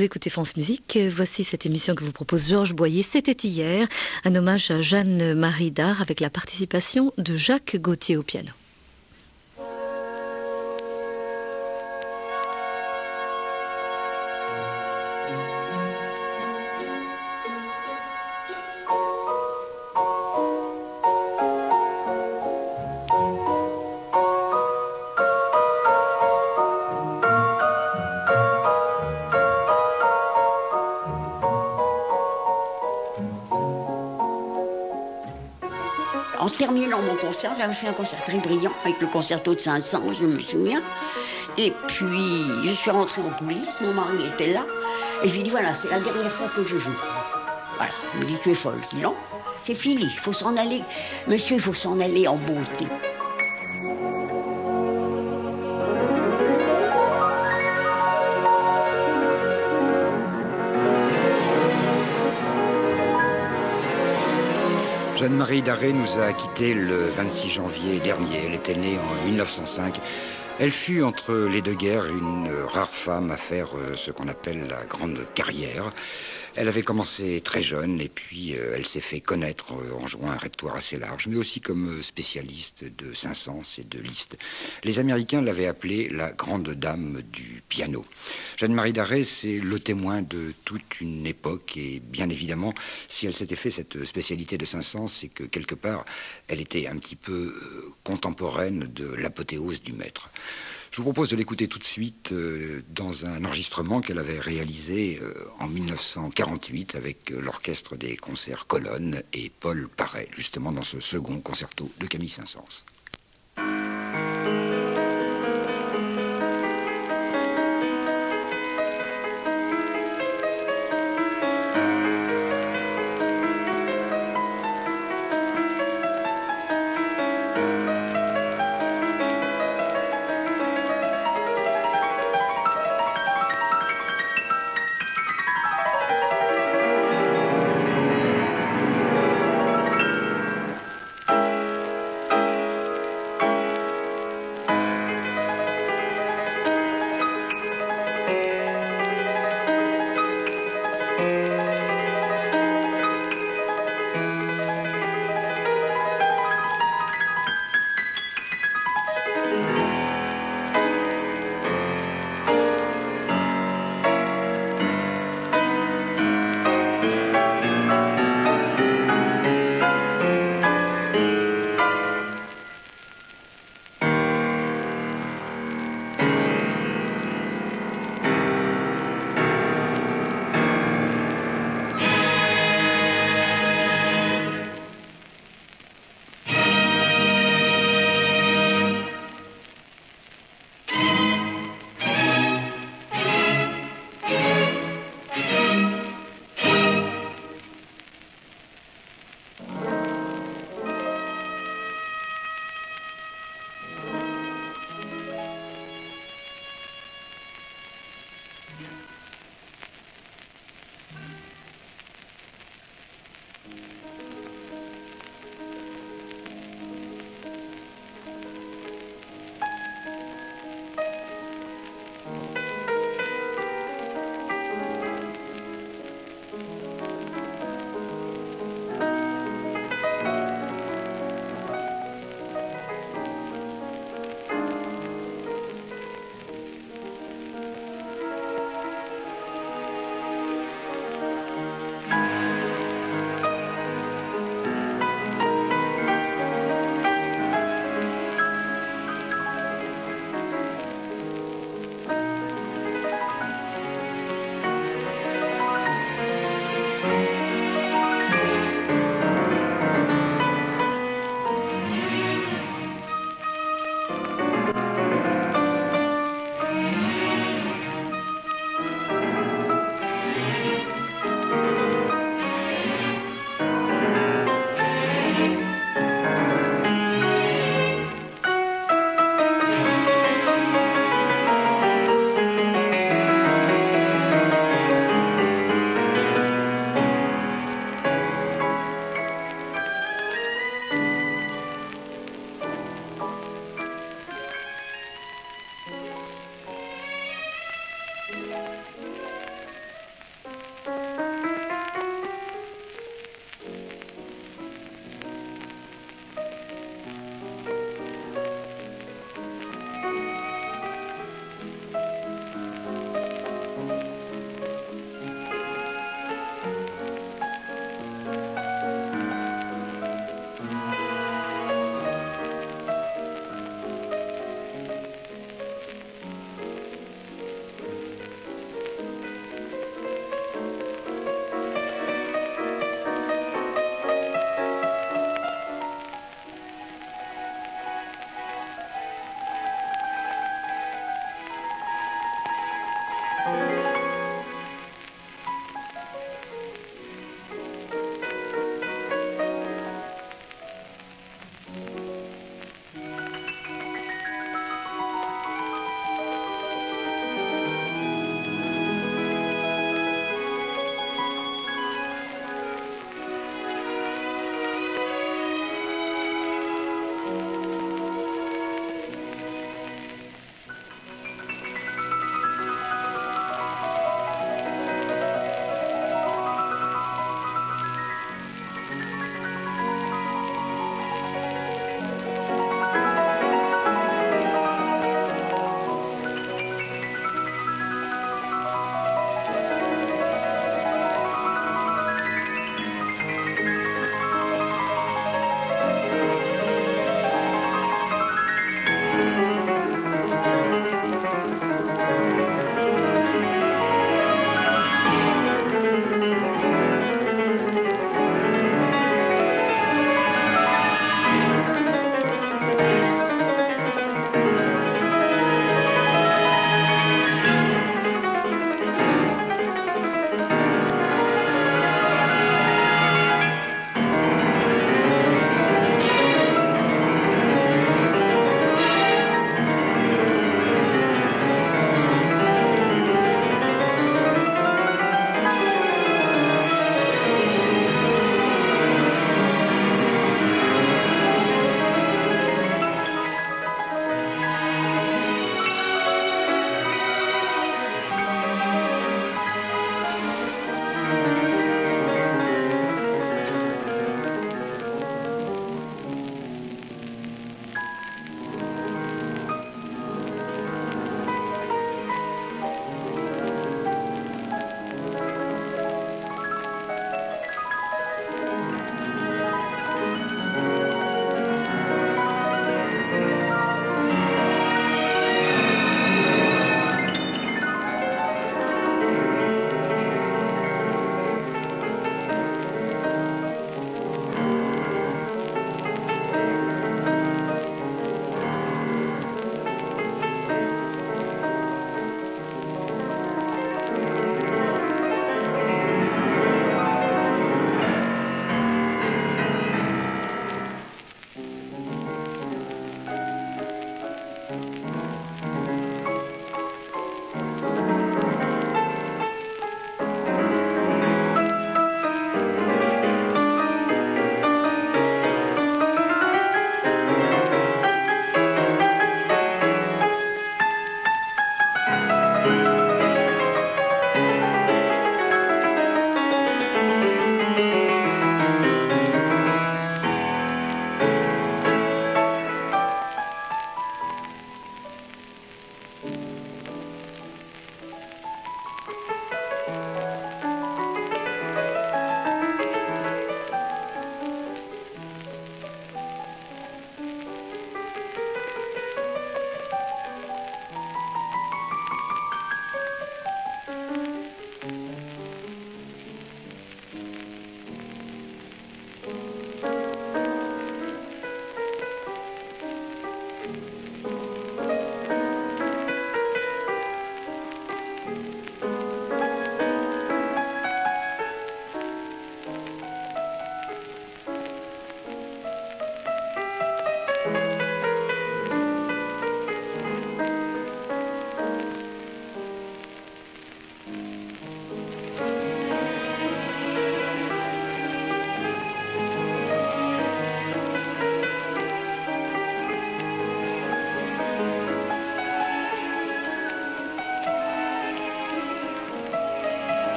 Vous écoutez France Musique. Voici cette émission que vous propose Georges Boyer. C'était hier, un hommage à Jeanne-Marie Dard avec la participation de Jacques Gauthier au piano. En terminant mon concert, j'avais fait un concert très brillant avec le concerto de Saint-Saëns, je me souviens. Et puis, je suis rentrée en coulisses, mon mari était là. Et je lui ai dit, voilà, c'est la dernière fois que je joue. Voilà, il me dit, tu es folle. Je dis, non, c'est fini, il faut s'en aller. Monsieur, il faut s'en aller en beauté. Jeanne-Marie Dard nous a quittés le 26 janvier dernier. Elle était née en 1905. Elle fut, entre les deux guerres, une rare femme à faire ce qu'on appelle la grande carrière. Elle avait commencé très jeune et puis elle s'est fait connaître en jouant un répertoire assez large, mais aussi comme spécialiste de Saint-Saëns et de Liszt. Les Américains l'avaient appelée la grande dame du piano. Jeanne-Marie Dard, c'est le témoin de toute une époque et bien évidemment, si elle s'était fait cette spécialité de Saint-Saëns, c'est que quelque part, elle était un petit peu contemporaine de l'apothéose du maître. Je vous propose de l'écouter tout de suite dans un enregistrement qu'elle avait réalisé en 1948 avec l'orchestre des concerts Colonne et Paul Paret, justement dans ce second concerto de Camille Saint-Saëns.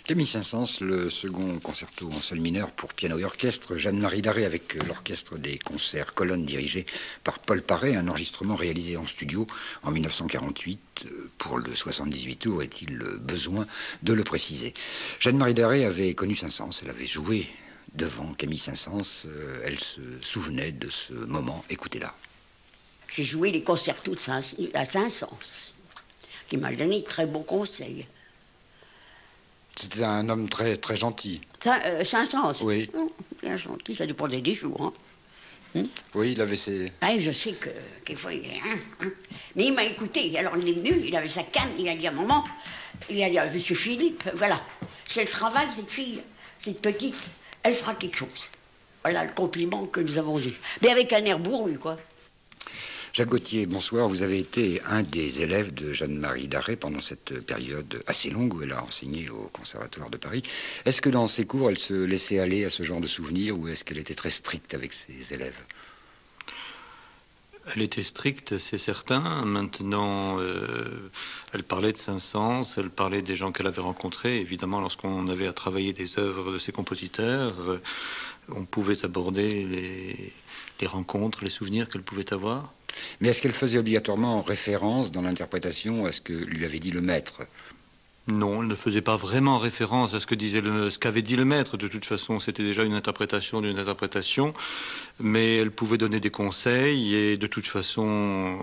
Camille Saint-Saëns, le second concerto en sol mineur pour piano et orchestre, Jeanne-Marie Darré avec l'orchestre des concerts Colonne dirigé par Paul Paré, un enregistrement réalisé en studio en 1948 pour le 78 tours, est-il besoin de le préciser. Jeanne-Marie Darré avait connu Saint-Saëns, elle avait joué devant Camille Saint-Saëns, elle se souvenait de ce moment, écoutez-la. J'ai joué les concertos à Saint-Saëns, qui m'a donné de très bons conseils. C'était un homme très, très gentil. Saint-Saëns? Oui. Bien gentil, ça dépendait des jours. Hein. Oui, il avait ses... Ah, je sais que des fois, mais il m'a écouté. Alors il est venu, il avait sa canne, il a dit à maman, il a dit, monsieur Philippe, voilà, c'est le travail, cette fille, cette petite, elle fera quelque chose. Voilà le compliment que nous avons eu. Mais avec un air bourru, quoi. Jacques Gauthier, bonsoir. Vous avez été un des élèves de Jeanne-Marie Darré pendant cette période assez longue où elle a enseigné au Conservatoire de Paris. Est-ce que dans ses cours, elle se laissait aller à ce genre de souvenirs ou est-ce qu'elle était très stricte avec ses élèves? Elle était stricte, c'est certain. Maintenant, elle parlait de Saint-Saëns, elle parlait des gens qu'elle avait rencontrés. Évidemment, lorsqu'on avait à travailler des œuvres de ses compositeurs, on pouvait aborder les rencontres, les souvenirs qu'elle pouvait avoir. Mais est-ce qu'elle faisait obligatoirement référence dans l'interprétation à ce que lui avait dit le maître? Non, elle ne faisait pas vraiment référence à ce qu'avait dit le maître. De toute façon, c'était déjà une interprétation d'une interprétation, mais elle pouvait donner des conseils et de toute façon,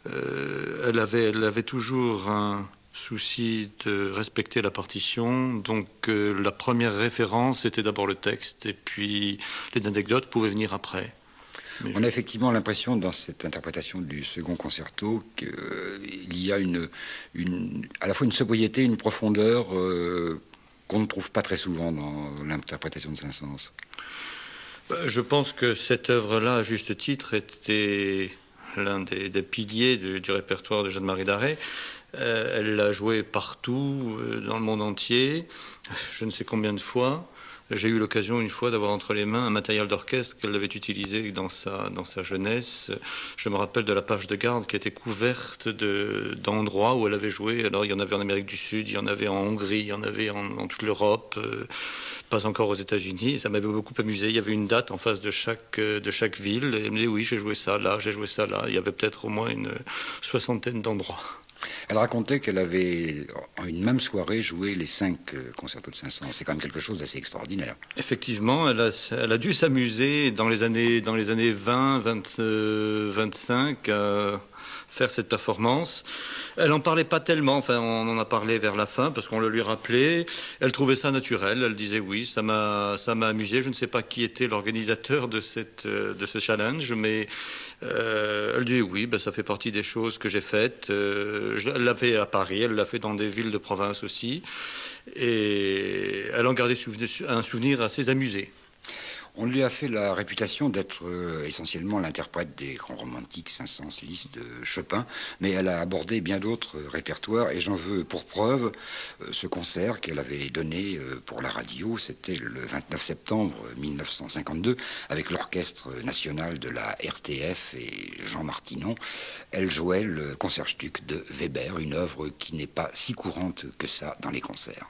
elle avait toujours un souci de respecter la partition. Donc la première référence, c'était d'abord le texte et puis les anecdotes pouvaient venir après. On a effectivement l'impression dans cette interprétation du second concerto qu'il y a à la fois une sobriété, une profondeur qu'on ne trouve pas très souvent dans l'interprétation de Saint-Saëns. Je pense que cette œuvre-là, à juste titre, était l'un des piliers du répertoire de Jeanne-Marie Darré. Elle l'a joué partout, dans le monde entier, je ne sais combien de fois. J'ai eu l'occasion une fois d'avoir entre les mains un matériel d'orchestre qu'elle avait utilisé dans sa jeunesse. Je me rappelle de la page de garde qui était couverte d'endroits où elle avait joué. Alors il y en avait en Amérique du Sud, il y en avait en Hongrie, il y en avait en toute l'Europe, pas encore aux États-Unis. Ça m'avait beaucoup amusé. Il y avait une date en face de chaque ville. Et elle me dit oui, j'ai joué ça là, j'ai joué ça là. Il y avait peut-être au moins une 60aine d'endroits. Elle racontait qu'elle avait, en une même soirée, joué les 5 concertos de Saint-Saëns. C'est quand même quelque chose d'assez extraordinaire. Effectivement, elle a dû s'amuser dans les années 20, 25 à faire cette performance. Elle n'en parlait pas tellement, enfin on en a parlé vers la fin parce qu'on le lui rappelait. Elle trouvait ça naturel, elle disait oui, ça m'a amusé. Je ne sais pas qui était l'organisateur de ce challenge, mais elle dit oui, ben, ça fait partie des choses que j'ai faites. Elle l'a fait à Paris, elle l'a fait dans des villes de province aussi. Et elle en gardait un souvenir assez amusé. On lui a fait la réputation d'être essentiellement l'interprète des grands romantiques Saint-Saëns, Liszt, Chopin, mais elle a abordé bien d'autres répertoires et j'en veux pour preuve ce concert qu'elle avait donné pour la radio. C'était le 29 septembre 1952 avec l'Orchestre national de la RTF et Jean Martinon. Elle jouait le Concertstück de Weber, une œuvre qui n'est pas si courante que ça dans les concerts.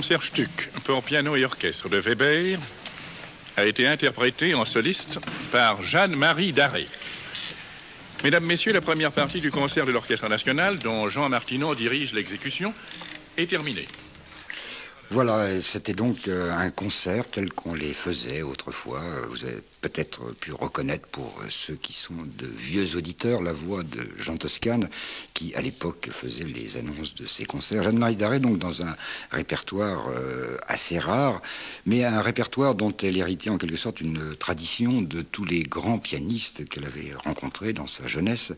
Concertstück pour piano et orchestre de Weber a été interprété en soliste par Jeanne-Marie Darré. Mesdames, Messieurs, la première partie du concert de l'Orchestre national, dont Jean Martinon dirige l'exécution, est terminée. Voilà, c'était donc un concert tel qu'on les faisait autrefois. Vous avez peut-être pu reconnaître, pour ceux qui sont de vieux auditeurs, la voix de Jean Toscane, qui à l'époque faisait les annonces de ces concerts. Jeanne-Marie Darré, donc, dans un répertoire assez rare, mais un répertoire dont elle héritait en quelque sorte une tradition de tous les grands pianistes qu'elle avait rencontrés dans sa jeunesse,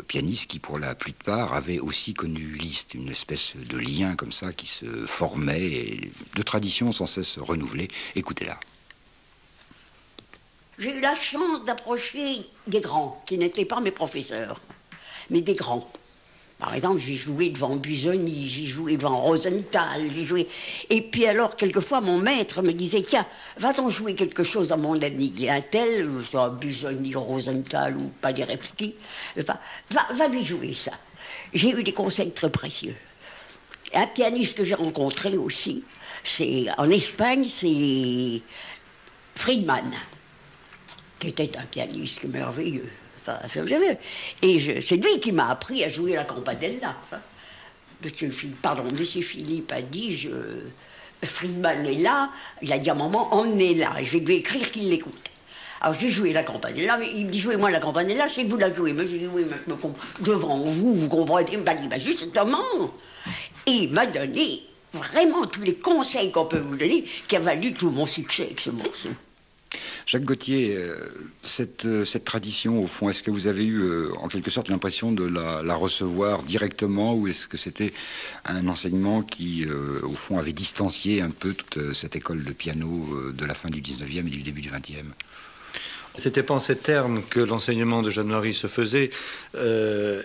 pianistes qui pour la plupart avaient aussi connu Liszt, une espèce de lien comme ça qui se formait, et de traditions sans cesse renouvelées. Écoutez-la. J'ai eu la chance d'approcher des grands, qui n'étaient pas mes professeurs, mais des grands. Par exemple, j'ai joué devant Busoni, j'ai joué devant Rosenthal, j'ai joué... Et puis alors, quelquefois, mon maître me disait, tiens, va-t'en jouer quelque chose à mon ami. Il y a un tel, soit Busoni, Rosenthal ou Paderewski, va lui jouer ça. J'ai eu des conseils très précieux. Un pianiste que j'ai rencontré aussi, c'est en Espagne, c'est Friedman, qui était un pianiste merveilleux. Enfin, et c'est lui qui m'a appris à jouer la campanella. Enfin, Monsieur Philippe a dit, Friedman est là, il a dit à maman, emmenez là, et je vais lui écrire qu'il l'écoute. Alors j'ai joué la campanella, mais il me dit, jouez-moi la campanella, je sais que vous la jouez. Mais j'ai dit, oui, mais devant vous, vous comprenez. Il m'a dit, bah, justement. Et il m'a donné vraiment tous les conseils qu'on peut vous donner, qui a valu tout mon succès avec ce morceau. Jacques Gauthier, cette tradition, au fond, est-ce que vous avez eu en quelque sorte l'impression de la recevoir directement, ou est-ce que c'était un enseignement qui, au fond, avait distancié un peu toute cette école de piano de la fin du 19e et du début du 20e ? C'était pas en ces termes que l'enseignement de Jeanne-Marie se faisait.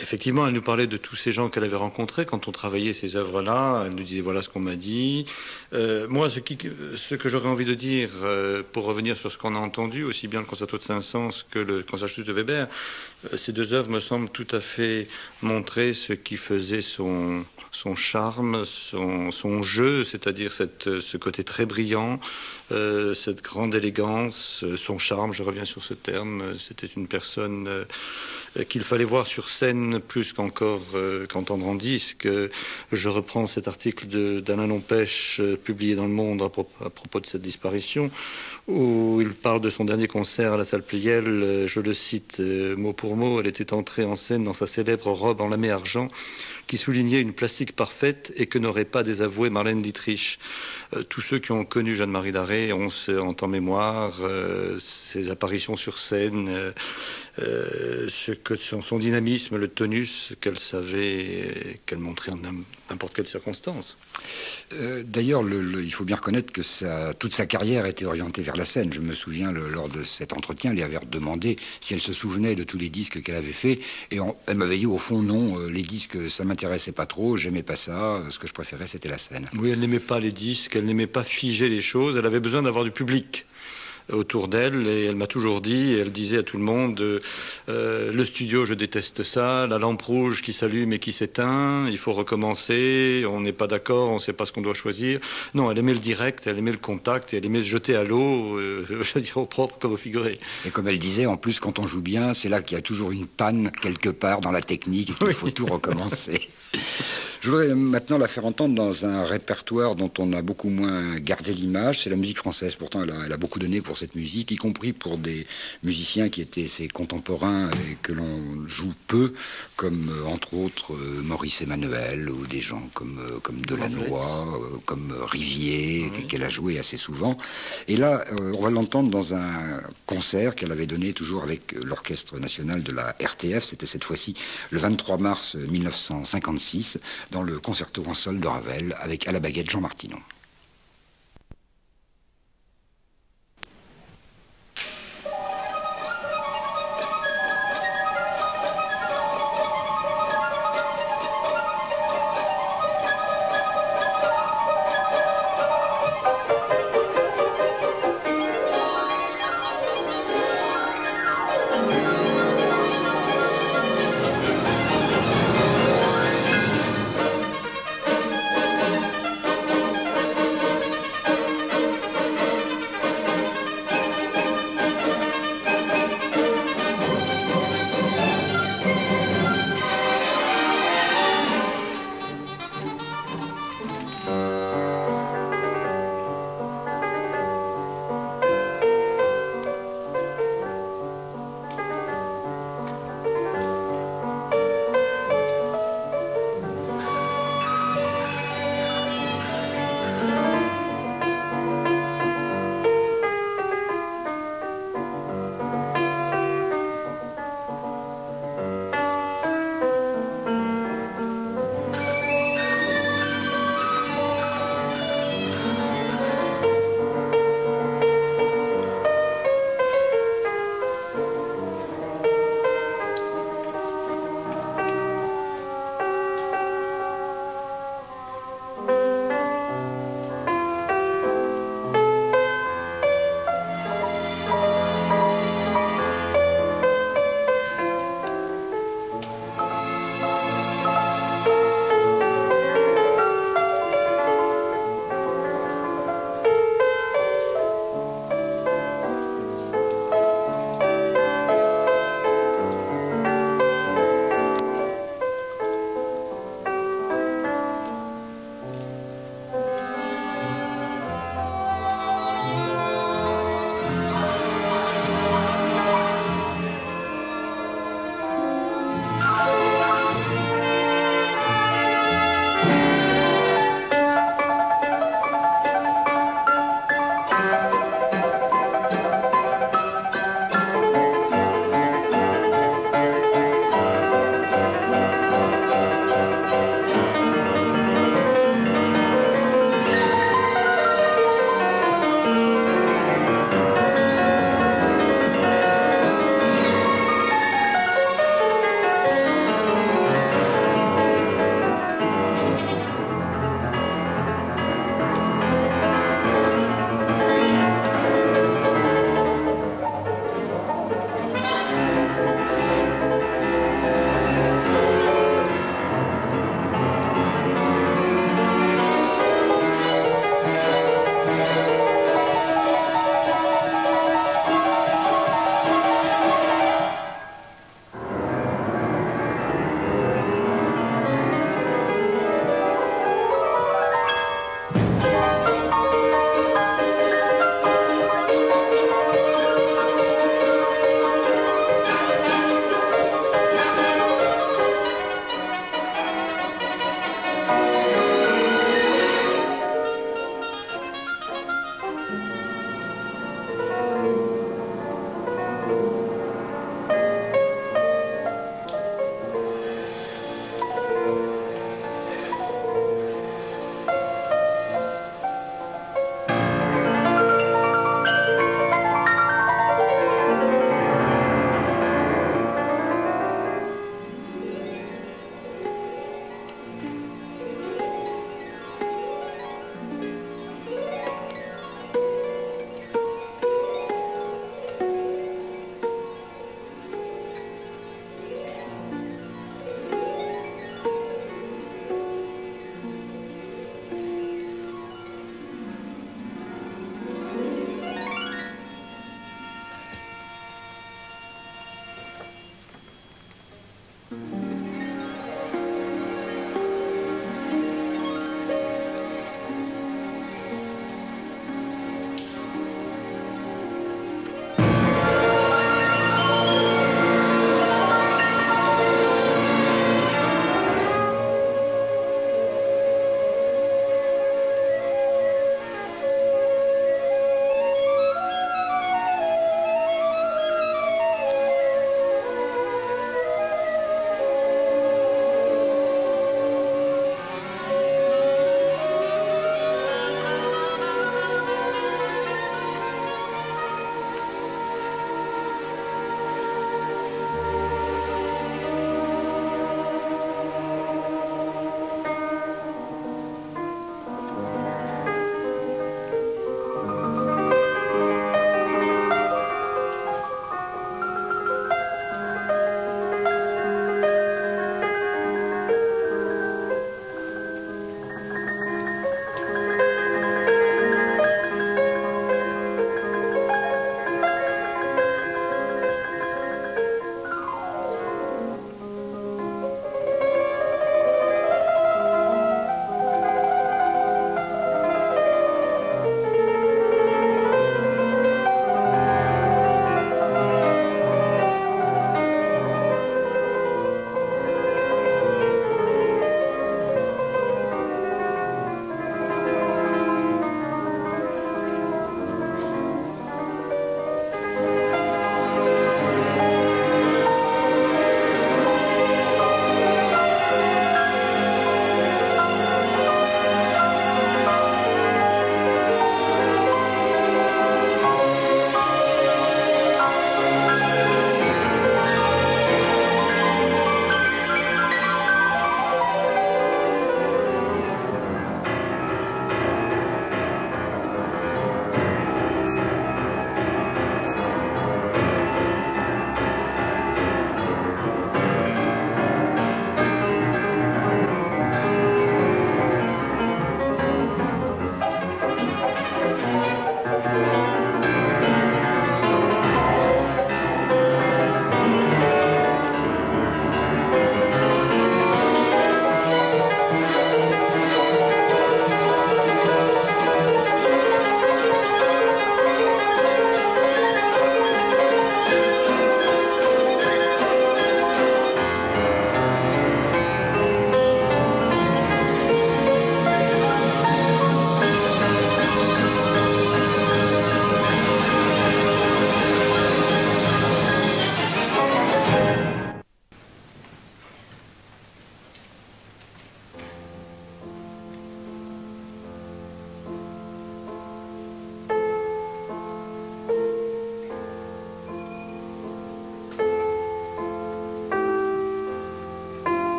Effectivement, elle nous parlait de tous ces gens qu'elle avait rencontrés quand on travaillait ces œuvres-là. Elle nous disait, voilà ce qu'on m'a dit. Moi, ce que j'aurais envie de dire, pour revenir sur ce qu'on a entendu, aussi bien le concerto de Saint-Saëns que le concerto de Weber, ces deux œuvres me semblent tout à fait montrer ce qui faisait son charme, son jeu, c'est-à-dire ce côté très brillant, cette grande élégance, son charme, je reviens sur ce terme. C'était une personne qu'il fallait voir sur scène plus qu'encore qu'entendre en disque. Je reprends cet article d'Alain Lompèche publié dans Le Monde à propos de cette disparition, où il parle de son dernier concert à la salle Pleyel. Je le cite mot pour mot: elle était entrée en scène dans sa célèbre robe en lamé argent qui soulignait une plastique parfaite et que n'aurait pas désavoué Marlène Dietrich. Tous ceux qui ont connu Jeanne-Marie Darré ont en mémoire ses apparitions sur scène, son dynamisme, le tonus qu'elle qu'elle montrait en n'importe quelle circonstance. D'ailleurs, il faut bien reconnaître que toute sa carrière était orientée vers la scène. Je me souviens, lors de cet entretien, elle avait demandé si elle se souvenait de tous les disques qu'elle avait fait, et elle m'avait dit, au fond, non, les disques, ça m'intéressait pas trop, j'aimais pas ça, ce que je préférais, c'était la scène. Oui, elle n'aimait pas les disques, elle n'aimait pas figer les choses, elle avait besoin d'avoir du public autour d'elle, et elle m'a toujours dit, et elle disait à tout le monde, le studio, je déteste ça, la lampe rouge qui s'allume et qui s'éteint, il faut recommencer, on n'est pas d'accord, on ne sait pas ce qu'on doit choisir. Non, elle aimait le direct, elle aimait le contact, et elle aimait se jeter à l'eau, je veux dire, au propre comme au figuré. Et comme elle disait, en plus, quand on joue bien, c'est là qu'il y a toujours une panne quelque part dans la technique, et qu'il faut tout recommencer. Je voudrais maintenant la faire entendre dans un répertoire dont on a beaucoup moins gardé l'image. C'est la musique française. Pourtant, elle a beaucoup donné pour cette musique, y compris pour des musiciens qui étaient ses contemporains et que l'on joue peu, comme entre autres Maurice Emmanuel, ou des gens comme Delannoy, comme Rivier, qu'elle a joué assez souvent. Et là, on va l'entendre dans un concert qu'elle avait donné toujours avec l'Orchestre national de la RTF. C'était cette fois-ci le 23 mars 1956, dans le concerto en sol de Ravel, avec à la baguette Jean Martinon.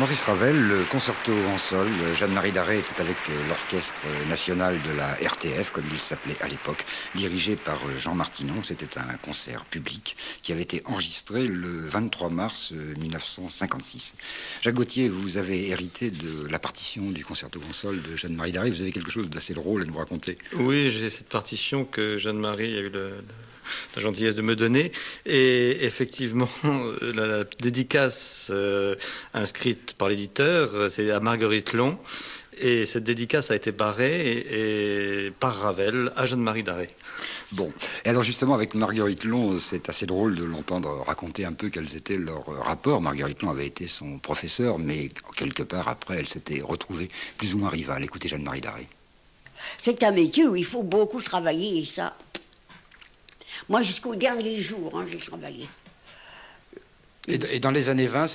Maurice Ravel, le concerto en sol. Jeanne-Marie Darré était avec l'Orchestre national de la RTF, comme il s'appelait à l'époque, dirigé par Jean Martinon. C'était un concert public qui avait été enregistré le 23 mars 1956. Jacques Gauthier, vous avez hérité de la partition du concerto en sol de Jeanne-Marie Darré. Vous avez quelque chose d'assez drôle à nous raconter. Oui, j'ai cette partition que Jeanne-Marie a eu la gentillesse de me donner, et effectivement la dédicace inscrite par l'éditeur, c'est à Marguerite Long, et cette dédicace a été barrée et par Ravel à Jeanne-Marie Darré. Bon, et alors justement avec Marguerite Long, c'est assez drôle de l'entendre raconter un peu quels étaient leurs rapports. Marguerite Long avait été son professeur, mais quelque part après elle s'était retrouvée plus ou moins rivale. Écoutez Jeanne-Marie Darré. C'est un métier où il faut beaucoup travailler, et ça. Moi, jusqu'au dernier jour, j'ai travaillé. Et dans les années 20,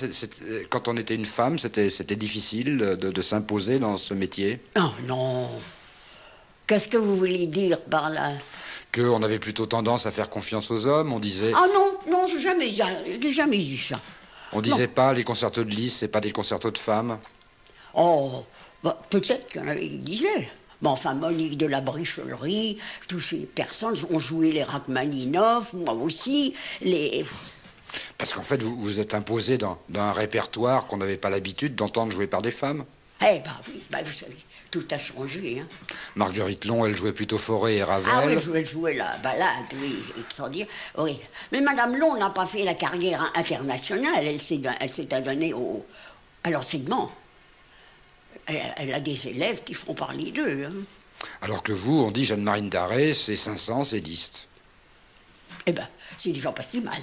quand on était une femme, c'était difficile de s'imposer dans ce métier? Oh non. Qu'est-ce que vous voulez dire par là? Qu'on avait plutôt tendance à faire confiance aux hommes, on disait... Ah non, j'ai jamais dit ça. On disait pas, les concertos de Liszt, c'est pas des concertos de femmes? Oh, bah, peut-être qu'il y en avait qui disaient. Mais enfin, Monique de la Brichelerie, toutes ces personnes ont joué les Rachmaninoff, moi aussi, Parce qu'en fait, vous vous êtes imposé dans un répertoire qu'on n'avait pas l'habitude d'entendre jouer par des femmes. Eh ben oui, vous savez, tout a changé. Hein. Marguerite Long, elle jouait plutôt Fauré et Ravel. Ah oui, elle jouait la balade, oui, sans dire, oui. Mais Madame Long n'a pas fait la carrière internationale, elle s'est adonnée à l'enseignement. Elle a des élèves qui font parler d'eux. Hein. Alors que vous, on dit Jeanne-Marie Darré, c'est 500, c'est Liszt. Eh ben, c'est déjà pas si mal.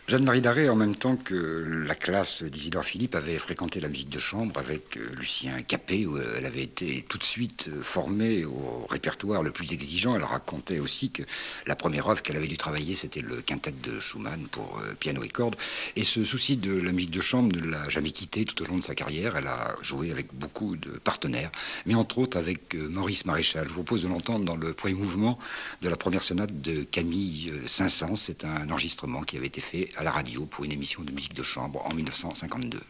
Jeanne-Marie Darré, en même temps que la classe d'Isidore Philippe, avait fréquenté la musique de chambre avec Lucien Capet, où elle avait été tout de suite formée au répertoire le plus exigeant. Elle racontait aussi que la première œuvre qu'elle avait dû travailler, c'était le quintet de Schumann pour piano et cordes. Et ce souci de la musique de chambre ne l'a jamais quitté tout au long de sa carrière. Elle a joué avec beaucoup de partenaires, mais entre autres avec Maurice Maréchal. Je vous propose de l'entendre dans le premier mouvement de la première sonate de Camille Saint-Saëns. C'est un enregistrement qui avait été fait à la radio pour une émission de musique de chambre en 1952.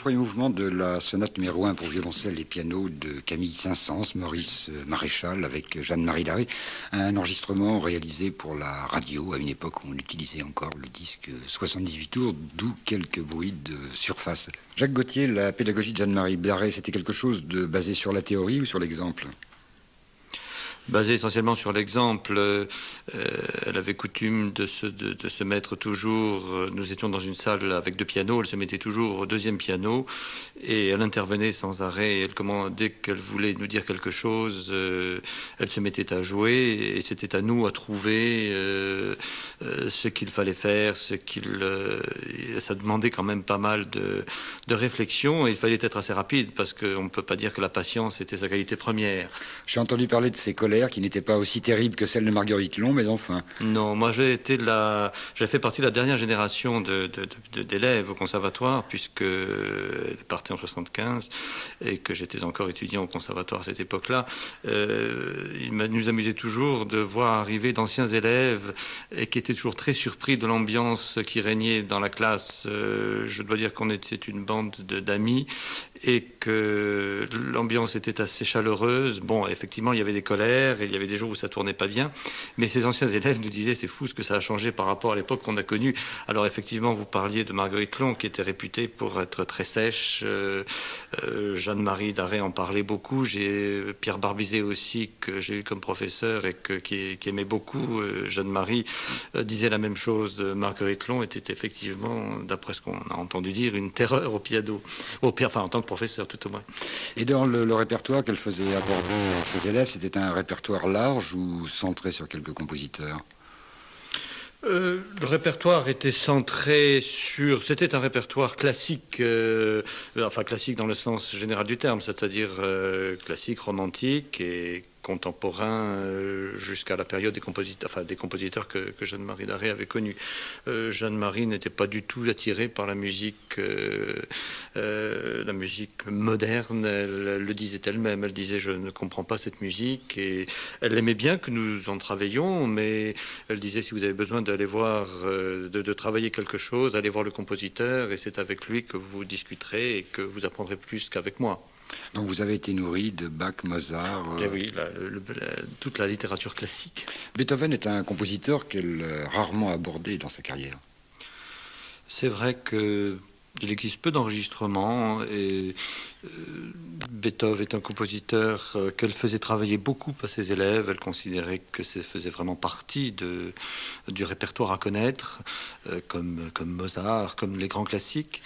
premier mouvement de la sonate numéro 1 pour violoncelle et piano de Camille Saint-Saëns, Maurice Maréchal avec Jeanne-Marie Darré. Un enregistrement réalisé pour la radio à une époque où on utilisait encore le disque 78 tours, d'où quelques bruits de surface. Jacques Gauthier, la pédagogie de Jeanne-Marie Darré, c'était quelque chose de basé sur la théorie ou sur l'exemple ? Basé essentiellement sur l'exemple, elle avait coutume de se mettre toujours, nous étions dans une salle avec 2 pianos, elle se mettait toujours au 2e piano et elle intervenait sans arrêt. Dès qu'elle voulait nous dire quelque chose, elle se mettait à jouer et c'était à nous à trouver ce qu'il fallait faire, ça demandait quand même pas mal de réflexion et il fallait être assez rapide parce qu'on ne peut pas dire que la patience était sa qualité première. J'ai entendu parler de ses collègues qui n'était pas aussi terrible que celle de Marguerite Long, mais enfin... Non, moi j'ai fait partie de la dernière génération d'élèves au conservatoire, puisqu'elle partait en 75 et que j'étais encore étudiant au conservatoire à cette époque-là. Il nous amusait toujours de voir arriver d'anciens élèves et qui étaient toujours très surpris de l'ambiance qui régnait dans la classe. Je dois dire qu'on était une bande d'amis et que l'ambiance était assez chaleureuse. Bon, effectivement, il y avait des colères, et il y avait des jours où ça tournait pas bien, mais ces anciens élèves nous disaient c'est fou ce que ça a changé par rapport à l'époque qu'on a connue. Alors effectivement, vous parliez de Marguerite Long, qui était réputée pour être très sèche. Jeanne-Marie Darré en parlait beaucoup. J'ai Pierre Barbizet aussi, que j'ai eu comme professeur et qui aimait beaucoup Jeanne-Marie, disait la même chose de Marguerite Long, était effectivement, d'après ce qu'on a entendu dire, une terreur au piano, enfin en tant que professeur tout au moins. Et dans le répertoire qu'elle faisait aborder à ses élèves, c'était un répertoire large ou centré sur quelques compositeurs ? Le répertoire était centré sur... C'était un répertoire classique, enfin classique dans le sens général du terme, c'est-à-dire classique, romantique et contemporain jusqu'à la période des compositeurs que Jeanne-Marie Darré avait connus. Jeanne-Marie n'était pas du tout attirée par la musique moderne. Elle le disait elle-même. Elle disait je ne comprends pas cette musique et elle aimait bien que nous en travaillions, mais elle disait si vous avez besoin d'aller voir, de travailler quelque chose, allez voir le compositeur et c'est avec lui que vous discuterez et que vous apprendrez plus qu'avec moi. Donc vous avez été nourri de Bach, Mozart... Oui, toute la littérature classique. Beethoven est un compositeur qu'elle a rarement abordé dans sa carrière. C'est vrai qu'il existe peu d'enregistrements et Beethoven est un compositeur qu'elle faisait travailler beaucoup à ses élèves. Elle considérait que ça faisait vraiment partie du répertoire à connaître, comme Mozart, comme les grands classiques.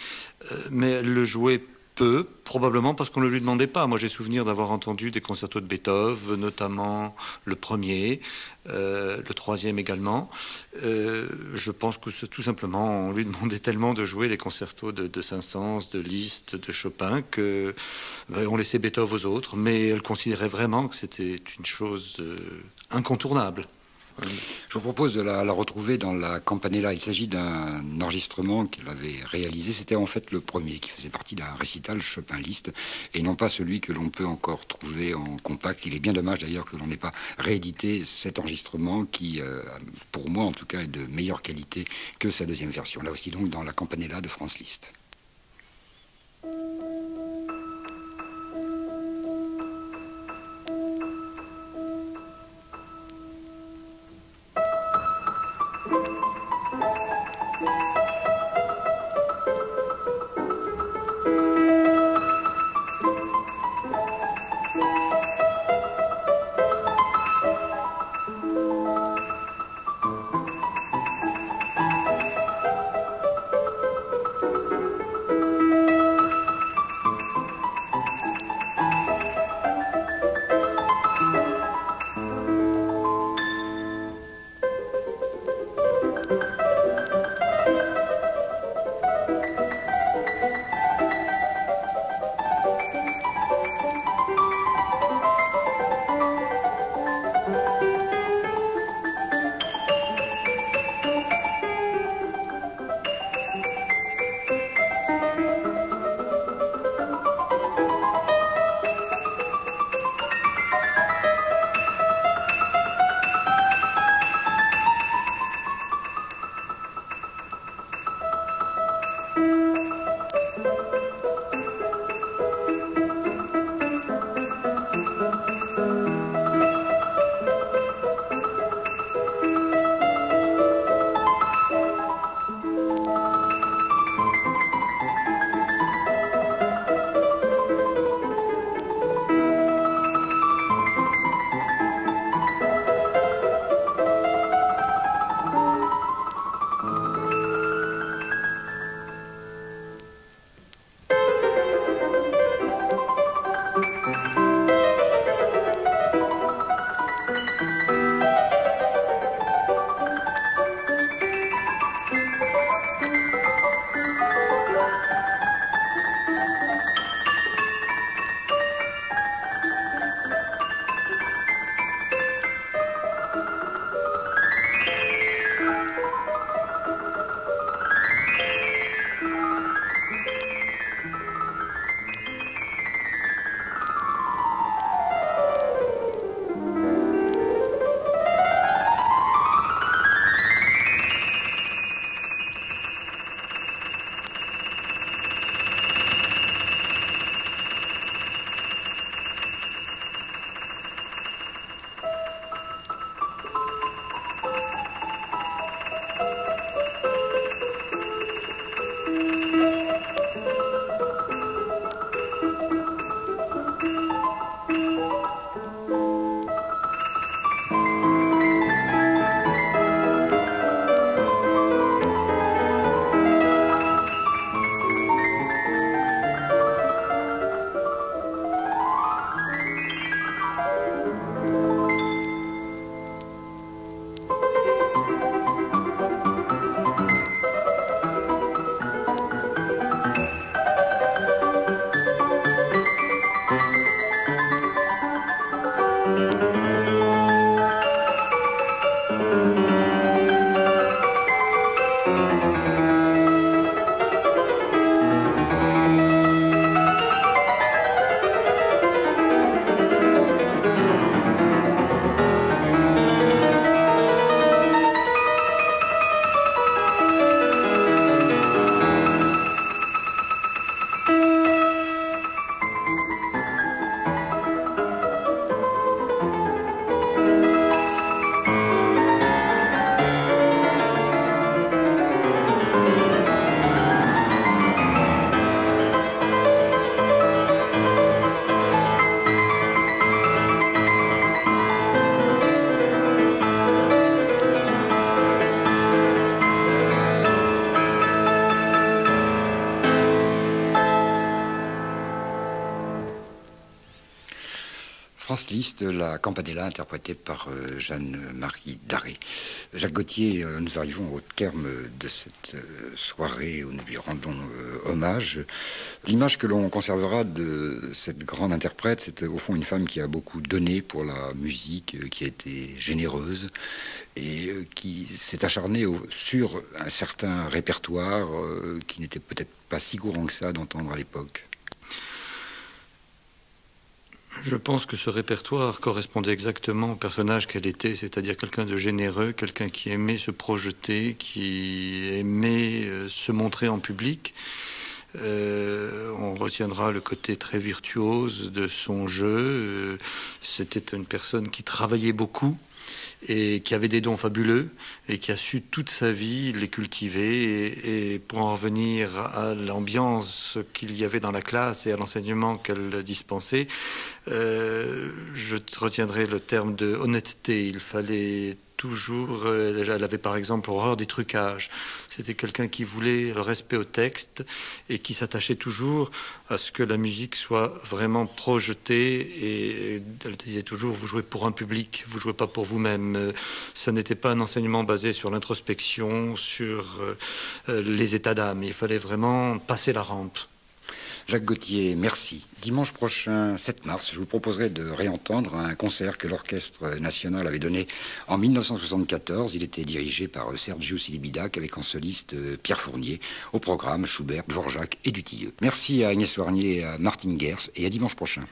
Mais elle le jouait peu, probablement parce qu'on ne lui demandait pas. Moi, j'ai souvenir d'avoir entendu des concertos de Beethoven, notamment le premier, le troisième également. Je pense que tout simplement, on lui demandait tellement de jouer les concertos de Saint-Saëns, de Liszt, de Chopin, que on laissait Beethoven aux autres, mais elle considérait vraiment que c'était une chose incontournable. Je vous propose de la retrouver dans la Campanella. Il s'agit d'un enregistrement qu'elle avait réalisé. C'était en fait le premier qui faisait partie d'un récital Chopin-Liszt et non pas celui que l'on peut encore trouver en compact. Il est bien dommage d'ailleurs que l'on n'ait pas réédité cet enregistrement qui, pour moi en tout cas, est de meilleure qualité que sa deuxième version. Là aussi donc dans la Campanella de Franz Liszt. Franz Liszt, la Campanella, interprétée par Jeanne-Marie Darré. Jacques Gauthier, nous arrivons au terme de cette soirée où nous lui rendons hommage. L'image que l'on conservera de cette grande interprète, c'est au fond une femme qui a beaucoup donné pour la musique, qui a été généreuse et qui s'est acharnée sur un certain répertoire qui n'était peut-être pas si courant que ça d'entendre à l'époque. Je pense que ce répertoire correspondait exactement au personnage qu'elle était, c'est-à-dire quelqu'un de généreux, quelqu'un qui aimait se projeter, qui aimait se montrer en public. On retiendra le côté très virtuose de son jeu. C'était une personne qui travaillait beaucoup et qui avait des dons fabuleux et qui a su toute sa vie les cultiver. Et pour en revenir à l'ambiance qu'il y avait dans la classe et à l'enseignement qu'elle dispensait, je retiendrai le terme de honnêteté. Il fallait toujours, elle avait par exemple horreur des trucages. C'était quelqu'un qui voulait le respect au texte et qui s'attachait toujours à ce que la musique soit vraiment projetée. Et elle disait toujours, vous jouez pour un public, vous jouez pas pour vous-même. Ce n'était pas un enseignement basé sur l'introspection, sur les états d'âme. Il fallait vraiment passer la rampe. Jacques Gauthier, merci. Dimanche prochain, 7 mars, je vous proposerai de réentendre un concert que l'Orchestre national avait donné en 1974. Il était dirigé par Sergiu Celibidache avec en soliste Pierre Fournier. Au programme, Schubert, Dvorak et Dutilleux. Merci à Agnès Warnier et à Martine Gers et à dimanche prochain.